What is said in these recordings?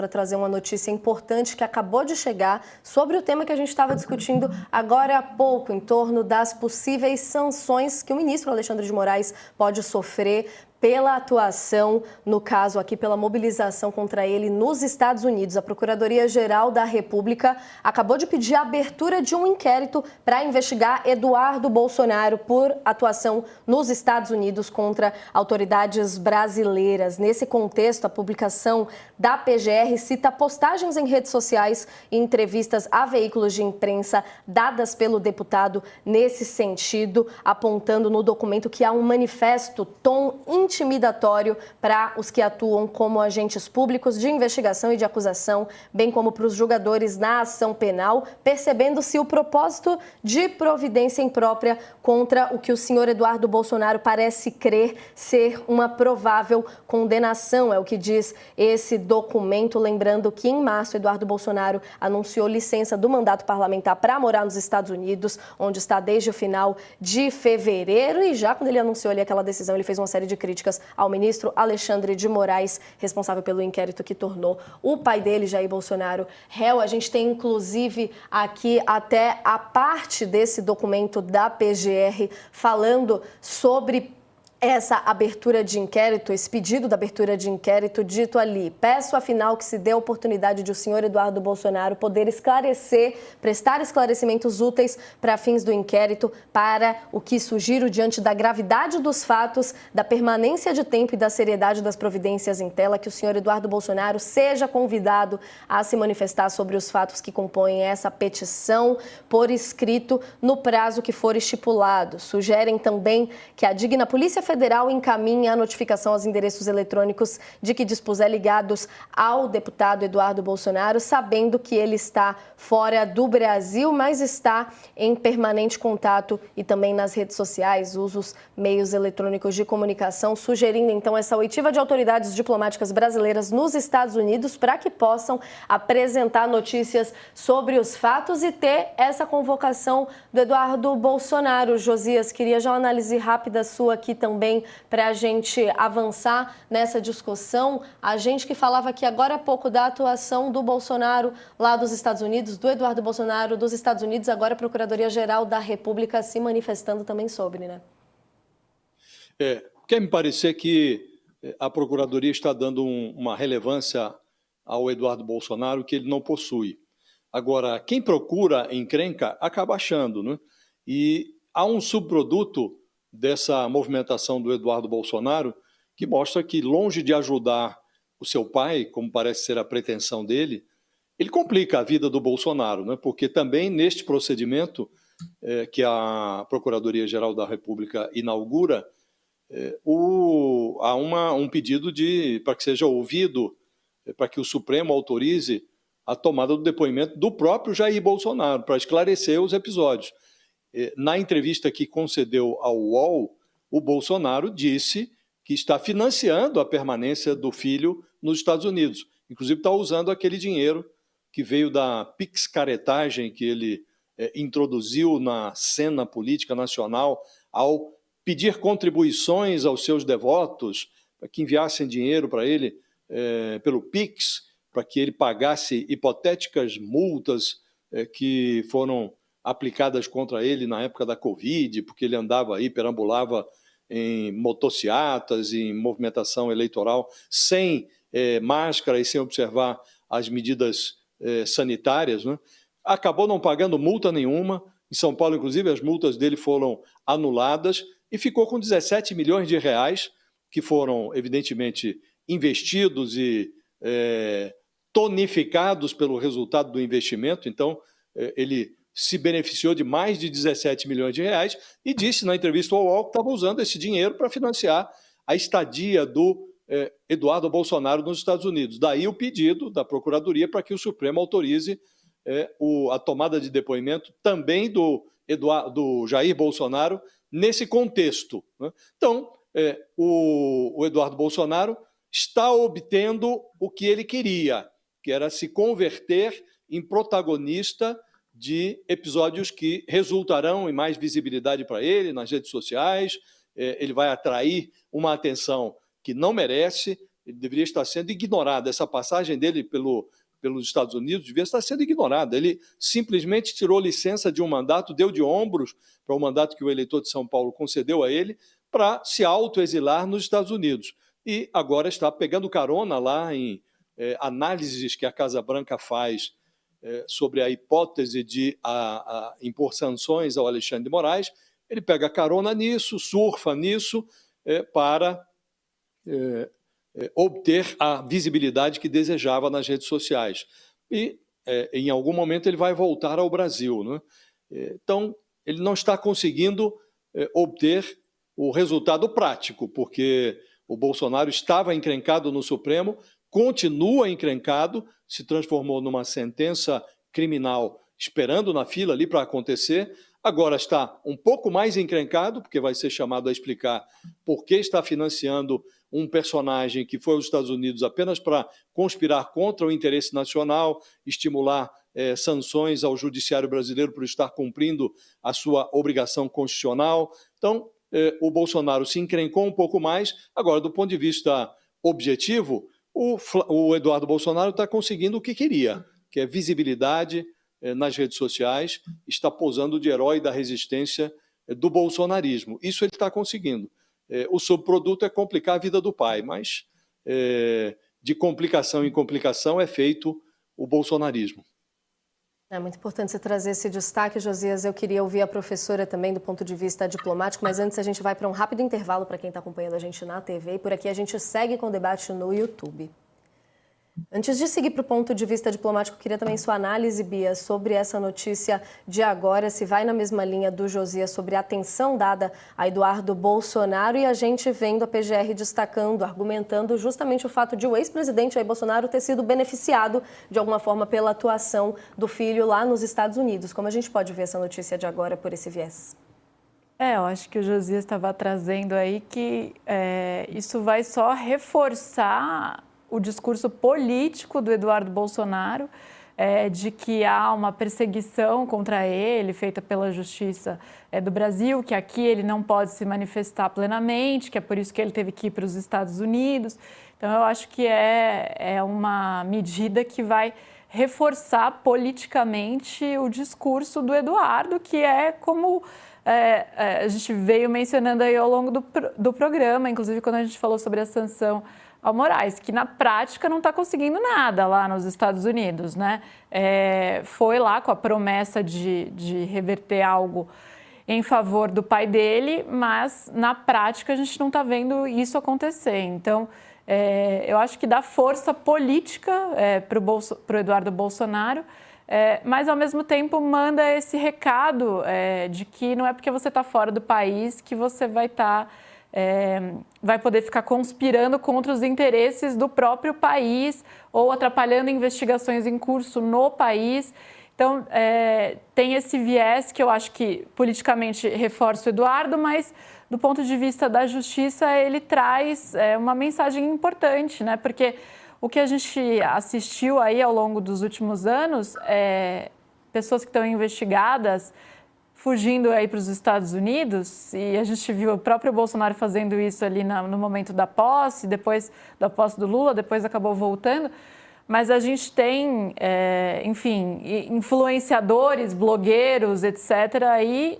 para trazer uma notícia importante que acabou de chegar sobre o tema que a gente estava discutindo agora há pouco, em torno das possíveis sanções que o ministro Alexandre de Moraes pode sofrer pela atuação, no caso aqui, pela mobilização contra ele nos Estados Unidos. A Procuradoria-Geral da República acabou de pedir a abertura de um inquérito para investigar Eduardo Bolsonaro por atuação nos Estados Unidos contra autoridades brasileiras. Nesse contexto, a publicação da PGR cita postagens em redes sociais e entrevistas a veículos de imprensa dadas pelo deputado nesse sentido, apontando no documento que há um manifesto tom intimidatório para os que atuam como agentes públicos de investigação e de acusação, bem como para os julgadores na ação penal, percebendo-se o propósito de providência imprópria contra o que o senhor Eduardo Bolsonaro parece crer ser uma provável condenação, é o que diz esse documento, lembrando que em março Eduardo Bolsonaro anunciou licença do mandato parlamentar para morar nos Estados Unidos, onde está desde o final de fevereiro, e já quando ele anunciou ali aquela decisão, ele fez uma série de críticas ao ministro Alexandre de Moraes, responsável pelo inquérito que tornou o pai dele, Jair Bolsonaro, réu. A gente tem, inclusive, aqui até a parte desse documento da PGR falando sobre essa abertura de inquérito, esse pedido da abertura de inquérito, dito ali: peço afinal que se dê a oportunidade de o senhor Eduardo Bolsonaro poder esclarecer, prestar esclarecimentos úteis para fins do inquérito, para o que sugiro diante da gravidade dos fatos, da permanência de tempo e da seriedade das providências em tela, que o senhor Eduardo Bolsonaro seja convidado a se manifestar sobre os fatos que compõem essa petição por escrito no prazo que for estipulado. Sugerem também que a digna Polícia Federal encaminhe a notificação aos endereços eletrônicos de que dispuser ligados ao deputado Eduardo Bolsonaro, sabendo que ele está fora do Brasil, mas está em permanente contato e também nas redes sociais, usa os meios eletrônicos de comunicação, sugerindo então essa oitiva de autoridades diplomáticas brasileiras nos Estados Unidos para que possam apresentar notícias sobre os fatos e ter essa convocação do Eduardo Bolsonaro. Josias, queria já uma análise rápida sua aqui também para a gente avançar nessa discussão. A gente que falava aqui agora há pouco da atuação do Bolsonaro lá dos Estados Unidos, do Eduardo Bolsonaro dos Estados Unidos, agora a Procuradoria-Geral da República se manifestando também sobre, né? Quer me parecer que a Procuradoria está dando uma relevância ao Eduardo Bolsonaro que ele não possui. Agora, quem procura encrenca acaba achando, né? E há um subproduto dessa movimentação do Eduardo Bolsonaro que mostra que, longe de ajudar o seu pai, como parece ser a pretensão dele, ele complica a vida do Bolsonaro, né? Porque também neste procedimento que a Procuradoria-Geral da República inaugura, há um pedido para que seja ouvido, para que o Supremo autorize a tomada do depoimento do próprio Jair Bolsonaro, para esclarecer os episódios. Na entrevista que concedeu ao UOL, o Bolsonaro disse que está financiando a permanência do filho nos Estados Unidos. Inclusive está usando aquele dinheiro que veio da picaretagem que ele introduziu na cena política nacional ao pedir contribuições aos seus devotos para que enviassem dinheiro para ele pelo Pix, para que ele pagasse hipotéticas multas que foram aplicadas contra ele na época da Covid, porque ele andava aí, perambulava em motociatas, em movimentação eleitoral, sem máscara e sem observar as medidas sanitárias, né? Acabou não pagando multa nenhuma. Em São Paulo, inclusive, as multas dele foram anuladas e ficou com 17 milhões de reais, que foram, evidentemente, investidos e tonificados pelo resultado do investimento. Então, ele se beneficiou de mais de 17 milhões de reais e disse na entrevista ao UOL que estava usando esse dinheiro para financiar a estadia do Eduardo Bolsonaro nos Estados Unidos. Daí o pedido da Procuradoria para que o Supremo autorize a tomada de depoimento também do Jair Bolsonaro nesse contexto, né? Então, o Eduardo Bolsonaro está obtendo o que ele queria, que era se converter em protagonista de episódios que resultarão em mais visibilidade para ele nas redes sociais. Ele vai atrair uma atenção que não merece, ele deveria estar sendo ignorado. Essa passagem dele pelos Estados Unidos devia estar sendo ignorada. Ele simplesmente tirou licença de um mandato, deu de ombros para o mandato que o eleitor de São Paulo concedeu a ele, para se autoexilar nos Estados Unidos. E agora está pegando carona lá em análises que a Casa Branca faz sobre a hipótese de impor sanções ao Alexandre de Moraes. Ele pega carona nisso, surfa nisso, para obter a visibilidade que desejava nas redes sociais. E, em algum momento, ele vai voltar ao Brasil, né? Então, ele não está conseguindo obter o resultado prático, porque o Bolsonaro estava encrencado no Supremo, continua encrencado, se transformou numa sentença criminal esperando na fila ali para acontecer, agora está um pouco mais encrencado, porque vai ser chamado a explicar por que está financiando um personagem que foi aos Estados Unidos apenas para conspirar contra o interesse nacional, estimular sanções ao judiciário brasileiro por estar cumprindo a sua obrigação constitucional. Então, o Bolsonaro se encrencou um pouco mais. Agora, do ponto de vista objetivo, o Eduardo Bolsonaro está conseguindo o que queria, que é visibilidade nas redes sociais, está posando de herói da resistência do bolsonarismo. Isso ele está conseguindo. O subproduto é complicar a vida do pai, mas de complicação em complicação é feito o bolsonarismo. É muito importante você trazer esse destaque, Josias. Eu queria ouvir a professora também do ponto de vista diplomático, mas antes a gente vai para um rápido intervalo para quem está acompanhando a gente na TV e por aqui a gente segue com o debate no YouTube. Antes de seguir para o ponto de vista diplomático, queria também sua análise, Bia, sobre essa notícia de agora, se vai na mesma linha do Josias sobre a atenção dada a Eduardo Bolsonaro e a gente vendo a PGR destacando, argumentando justamente o fato de o ex-presidente Jair Bolsonaro ter sido beneficiado de alguma forma pela atuação do filho lá nos Estados Unidos. Como a gente pode ver essa notícia de agora por esse viés? Eu acho que o Josias estava trazendo aí que isso vai só reforçar o discurso político do Eduardo Bolsonaro, de que há uma perseguição contra ele, feita pela Justiça do Brasil, que aqui ele não pode se manifestar plenamente, que é por isso que ele teve que ir para os Estados Unidos. Então, eu acho que é uma medida que vai reforçar politicamente o discurso do Eduardo, que é como a gente veio mencionando aí ao longo do programa, inclusive quando a gente falou sobre a sanção ao Moraes, que na prática não está conseguindo nada lá nos Estados Unidos, né? Foi lá com a promessa de reverter algo em favor do pai dele, mas na prática a gente não está vendo isso acontecer. Então, eu acho que dá força política para o Eduardo Bolsonaro, mas ao mesmo tempo manda esse recado de que não é porque você está fora do país que você vai poder ficar conspirando contra os interesses do próprio país ou atrapalhando investigações em curso no país. Então, tem esse viés que eu acho que politicamente reforça o Eduardo, mas do ponto de vista da justiça ele traz uma mensagem importante, né? Porque o que a gente assistiu aí ao longo dos últimos anos pessoas que estão investigadas fugindo aí para os Estados Unidos, e a gente viu o próprio Bolsonaro fazendo isso ali no momento da posse, depois da posse do Lula, depois acabou voltando, mas a gente tem, enfim, influenciadores, blogueiros, etc., aí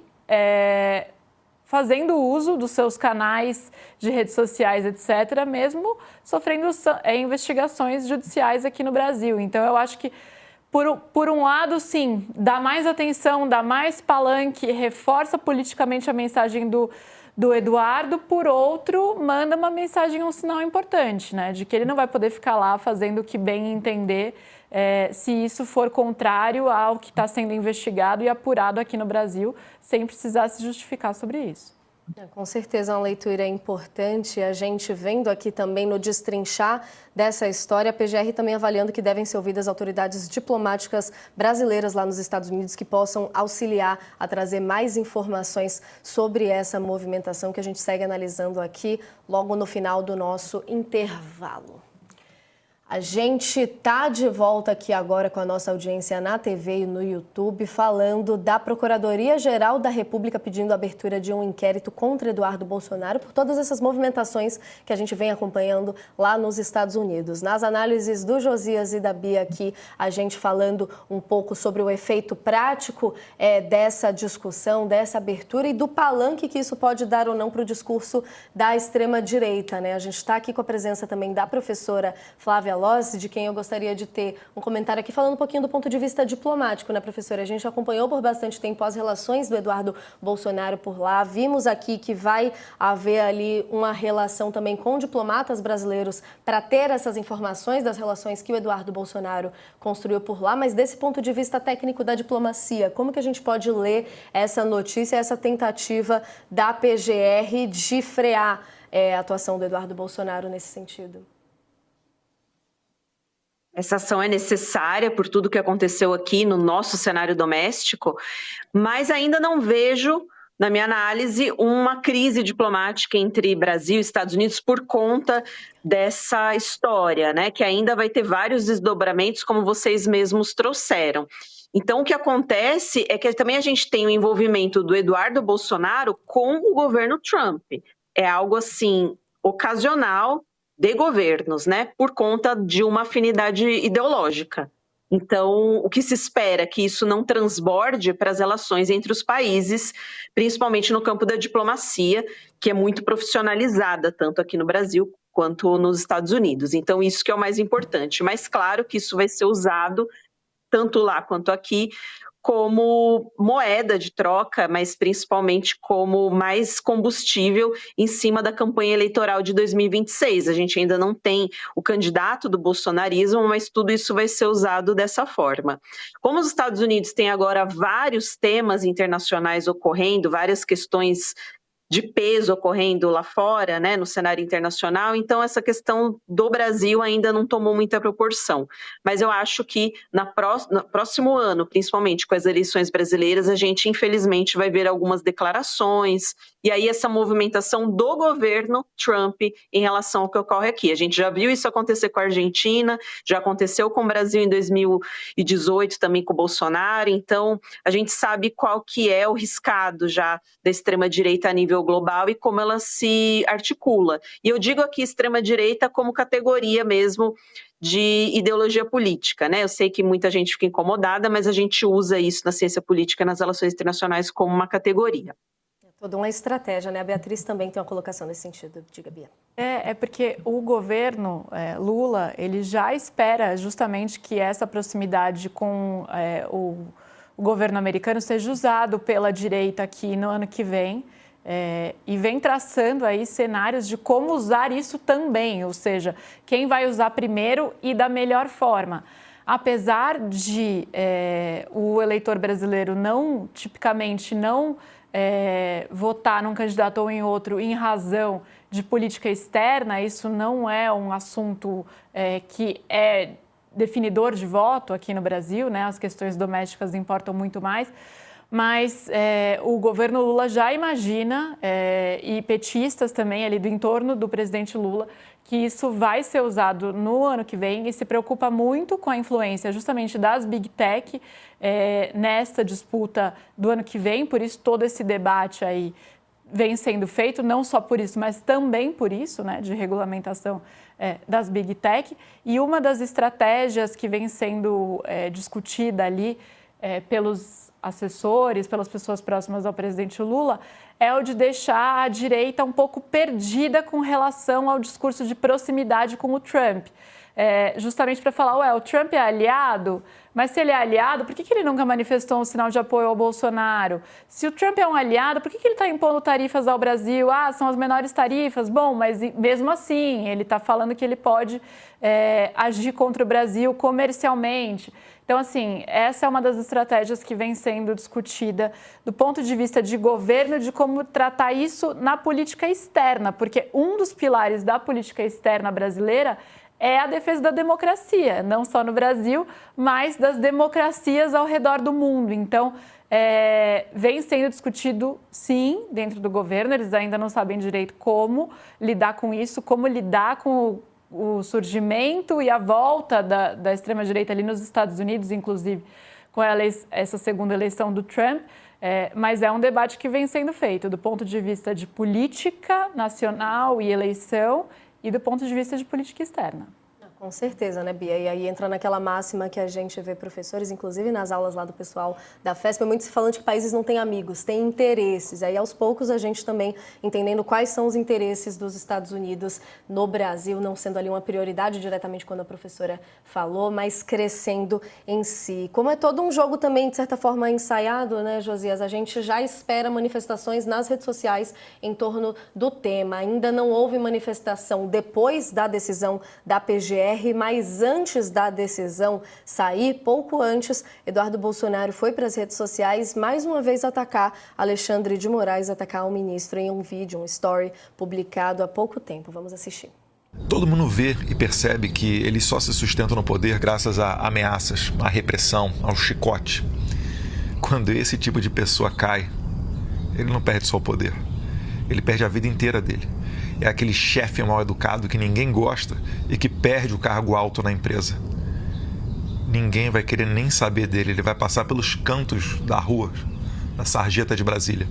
fazendo uso dos seus canais de redes sociais, etc., mesmo sofrendo investigações judiciais aqui no Brasil. Então, eu acho que por um lado, sim, dá mais atenção, dá mais palanque, reforça politicamente a mensagem do Eduardo. Por outro, manda uma mensagem, um sinal importante, né? De que ele não vai poder ficar lá fazendo o que bem entender se isso for contrário ao que está sendo investigado e apurado aqui no Brasil, sem precisar se justificar sobre isso. Com certeza, uma leitura importante. A gente vendo aqui também no destrinchar dessa história, a PGR também avaliando que devem ser ouvidas autoridades diplomáticas brasileiras lá nos Estados Unidos que possam auxiliar a trazer mais informações sobre essa movimentação que a gente segue analisando aqui logo no final do nosso intervalo. A gente tá de volta aqui agora com a nossa audiência na TV e no YouTube, falando da Procuradoria-Geral da República pedindo a abertura de um inquérito contra Eduardo Bolsonaro por todas essas movimentações que a gente vem acompanhando lá nos Estados Unidos. Nas análises do Josias e da Bia aqui, a gente falando um pouco sobre o efeito prático dessa discussão, dessa abertura e do palanque que isso pode dar ou não para o discurso da extrema-direita, né? A gente está aqui com a presença também da professora Flávia Lossi, de quem eu gostaria de ter um comentário aqui, falando um pouquinho do ponto de vista diplomático, né, professora? A gente acompanhou por bastante tempo as relações do Eduardo Bolsonaro por lá, vimos aqui que vai haver ali uma relação também com diplomatas brasileiros para ter essas informações das relações que o Eduardo Bolsonaro construiu por lá, mas desse ponto de vista técnico da diplomacia, como que a gente pode ler essa notícia, essa tentativa da PGR de frear a atuação do Eduardo Bolsonaro nesse sentido? Essa ação é necessária por tudo que aconteceu aqui no nosso cenário doméstico, mas ainda não vejo, na minha análise, uma crise diplomática entre Brasil e Estados Unidos por conta dessa história, né? Que ainda vai ter vários desdobramentos, como vocês mesmos trouxeram. Então, o que acontece é que também a gente tem o envolvimento do Eduardo Bolsonaro com o governo Trump. É algo, assim, ocasional, de governos, né, por conta de uma afinidade ideológica. Então, o que se espera é que isso não transborde para as relações entre os países, principalmente no campo da diplomacia, que é muito profissionalizada, tanto aqui no Brasil quanto nos Estados Unidos. Então, isso que é o mais importante. Mas, claro que isso vai ser usado, tanto lá quanto aqui, como moeda de troca, mas principalmente como mais combustível em cima da campanha eleitoral de 2026. A gente ainda não tem o candidato do bolsonarismo, mas tudo isso vai ser usado dessa forma. Como os Estados Unidos têm agora vários temas internacionais ocorrendo, várias questões de peso ocorrendo lá fora, né, no cenário internacional, então essa questão do Brasil ainda não tomou muita proporção. Mas eu acho que no próximo ano, principalmente com as eleições brasileiras, a gente infelizmente vai ver algumas declarações, e aí essa movimentação do governo Trump em relação ao que ocorre aqui. A gente já viu isso acontecer com a Argentina, já aconteceu com o Brasil em 2018 também com o Bolsonaro, então a gente sabe qual que é o riscado já da extrema-direita a nível global e como ela se articula. E eu digo aqui extrema-direita como categoria mesmo de ideologia política, né? Eu sei que muita gente fica incomodada, mas a gente usa isso na ciência política, nas relações internacionais, como uma categoria. É toda uma estratégia, né? A Beatriz também tem uma colocação nesse sentido. Diga, Bia. É porque o governo Lula, ele já espera justamente que essa proximidade com o governo americano seja usado pela direita aqui no ano que vem, e vem traçando aí cenários de como usar isso também, ou seja, quem vai usar primeiro e da melhor forma. Apesar de o eleitor brasileiro tipicamente não votar num candidato ou em outro em razão de política externa, isso não é um assunto que é definidor de voto aqui no Brasil, né? As questões domésticas importam muito mais, mas o governo Lula já imagina, e petistas também ali do entorno do presidente Lula, que isso vai ser usado no ano que vem e se preocupa muito com a influência justamente das Big Tech nesta disputa do ano que vem, por isso todo esse debate aí vem sendo feito, não só por isso, mas também por isso, né, de regulamentação das Big Tech. E uma das estratégias que vem sendo discutida ali pelos assessores, pelas pessoas próximas ao presidente Lula, é o de deixar a direita um pouco perdida com relação ao discurso de proximidade com o Trump. Justamente para falar, o Trump é aliado, mas se ele é aliado, por que ele nunca manifestou um sinal de apoio ao Bolsonaro? Se o Trump é um aliado, por que ele está impondo tarifas ao Brasil? São as menores tarifas. Bom, mas mesmo assim, ele está falando que ele pode agir contra o Brasil comercialmente. Então, assim, essa é uma das estratégias que vem sendo discutida do ponto de vista de governo, de como tratar isso na política externa, porque um dos pilares da política externa brasileira é a defesa da democracia, não só no Brasil, mas das democracias ao redor do mundo. Então, vem sendo discutido, sim, dentro do governo, eles ainda não sabem direito como lidar com isso, como lidar com o surgimento e a volta da extrema-direita ali nos Estados Unidos, inclusive com essa segunda eleição do Trump, mas é um debate que vem sendo feito do ponto de vista de política nacional e eleição e do ponto de vista de política externa. Com certeza, né, Bia? E aí entra naquela máxima que a gente vê professores, inclusive nas aulas lá do pessoal da FESP, muito se falando que países não têm amigos, têm interesses. Aí, aos poucos, a gente também entendendo quais são os interesses dos Estados Unidos no Brasil, não sendo ali uma prioridade diretamente quando a professora falou, mas crescendo em si. Como é todo um jogo também, de certa forma, ensaiado, né, Josias? A gente já espera manifestações nas redes sociais em torno do tema. Ainda não houve manifestação depois da decisão da PGR, mas antes da decisão sair, pouco antes, Eduardo Bolsonaro foi para as redes sociais mais uma vez atacar Alexandre de Moraes, atacar o ministro em um vídeo, um story publicado há pouco tempo. Vamos assistir. Todo mundo vê e percebe que ele só se sustenta no poder graças a ameaças, à repressão, ao chicote. Quando esse tipo de pessoa cai, ele não perde só o poder, ele perde a vida inteira dele. É aquele chefe mal educado que ninguém gosta e que perde o cargo alto na empresa. Ninguém vai querer nem saber dele, ele vai passar pelos cantos da rua, da sarjeta de Brasília.